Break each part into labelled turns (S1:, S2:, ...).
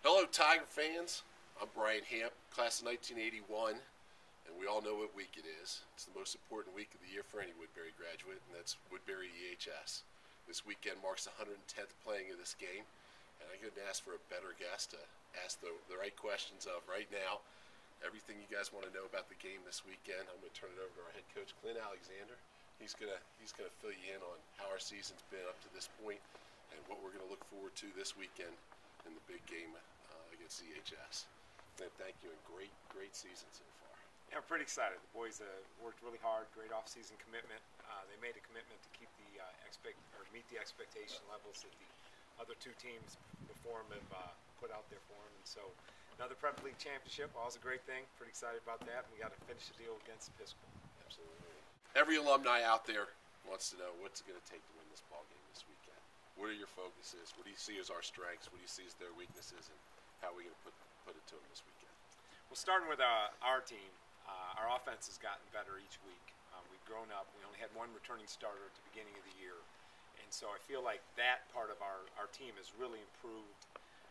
S1: Hello, Tiger fans. I'm Brian Hamp, class of 1981, and we all know what week it is. It's the most important week of the year for any Woodbury graduate, and that's Woodbury EHS. This weekend marks the 110th playing of this game, and I couldn't ask for a better guest to ask the right questions of right now. Everything you guys want to know about the game this weekend, I'm going to turn it over to our head coach, Clint Alexander. He's gonna fill you in on how our season's been up to this point and what we're going to look forward to this weekend in the big game against EHS. And thank you, and great season so far.
S2: Yeah, I'm pretty excited. The boys worked really hard, great off-season commitment. They made a commitment to keep the meet the expectation levels that the other two teams before them have put out there for them. And so another Prep League championship, always a great thing. Pretty excited about that. And we got to finish the deal against Episcopal.
S1: Absolutely. Every alumni out there wants to know what's it going to take to win this ball game this weekend. What are your focuses? What do you see as our strengths? What do you see as their weaknesses? And how are we going to put it to them this weekend?
S2: Well, starting with our team, our offense has gotten better each week. We've grown up. We only had one returning starter at the beginning of the year. And so I feel like that part of our team has really improved.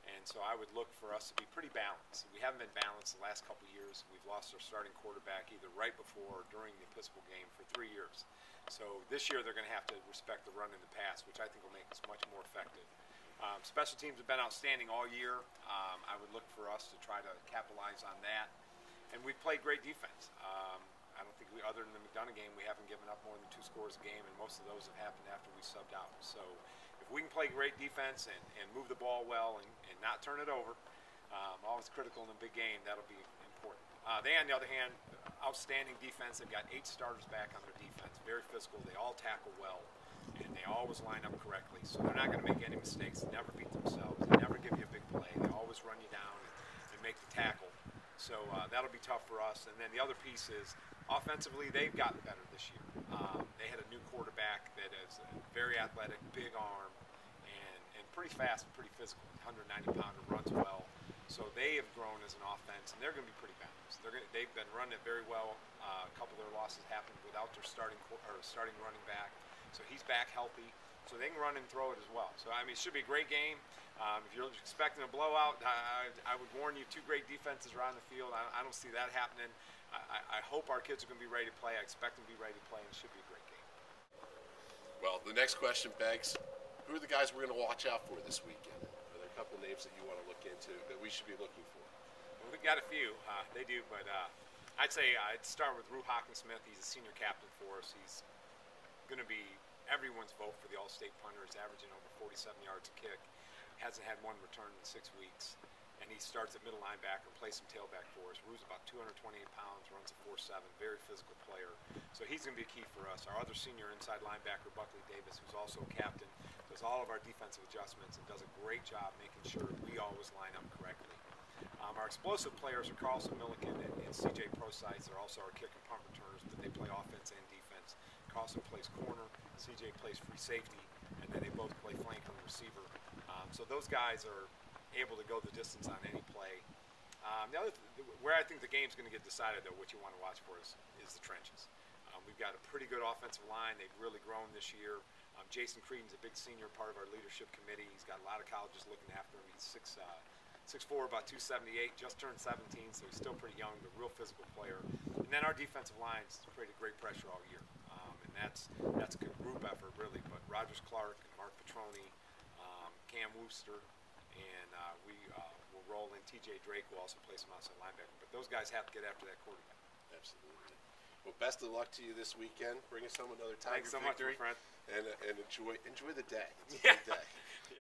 S2: And so I would look for us to be pretty balanced. We haven't been balanced the last couple of years. We've lost our starting quarterback either right before or during the Episcopal game for 3 years. So this year they're going to have to respect the run and the pass, which I think will make us much more effective. Special teams have been outstanding all year. I would look for us to try to capitalize on that. And we've played great defense. I don't think other than the McDonough game, we haven't given up more than 2 scores a game, and most of those have happened after we subbed out. So if we can play great defense and move the ball well and not turn it over, always critical in a big game, that'll be important. They, on the other hand, outstanding defense. They've got 8 starters back on their defense, very physical. They all tackle well, and they always line up correctly. So they're not going to make any mistakes. They never beat themselves. They never give you a big play. They always run you down and make the tackle. So that'll be tough for us. And then the other piece is offensively, they've gotten better this year. They had a new quarterback that is very athletic, big arm, and pretty fast and pretty physical. 190-pounder, runs well. So they have grown as an offense, and they're going to be pretty balanced. They've been running it very well. A couple of their losses happened without their starting running back. So he's back healthy. So they can run and throw it as well. So, I mean, it should be a great game. If you're expecting a blowout, I would warn you, 2 great defenses are on the field. I don't see that happening. I hope our kids are going to be ready to play. I expect them to be ready to play, and it should be a great game.
S1: Well, the next question begs, who are the guys we're going to watch out for this weekend? Are there a couple of names that you want to look into that we should be looking for?
S2: Well, we've got a few. They do, but I'd say I'd start with Rue Hawkinsmith. He's a senior captain for us. He's going to be everyone's vote for the All-State punter. He's averaging over 47 yards a kick. Hasn't had one return in 6 weeks. And he starts at middle linebacker and plays some tailback for us. Rue's about 228 pounds, runs a 4.7, very physical player. So he's going to be a key for us. Our other senior inside linebacker, Buckley Davis, who's also a captain, does all of our defensive adjustments and does a great job making sure we always line up correctly. Our explosive players are Carlson Milliken and C.J. Procythe. They're also our kick and punt returners, but they play offense and defense. Carlson plays corner, C.J. plays free safety, and then they both play flank and receiver. So those guys are able to go the distance on any play. Where I think the game's going to get decided, though, what you want to watch for is the trenches. We've got a pretty good offensive line. They've really grown this year. Jason Creedon's a big senior, part of our leadership committee. He's got a lot of colleges looking after him. He's 6'4", about 278, just turned 17, so he's still pretty young, but real physical player. And then our defensive line's created great pressure all year. And that's a good group effort, really. But Rogers Clark, Mark Petroni, Cam Wooster, and we will roll in T.J. Drake, will also play some outside linebacker. But those guys have to get after that quarterback.
S1: Absolutely. Well, best of luck to you this weekend. Bring us home another Tiger
S2: Thanks so
S1: victory.
S2: much, my friend.
S1: And enjoy the day. It's a
S2: Yeah.
S1: good day.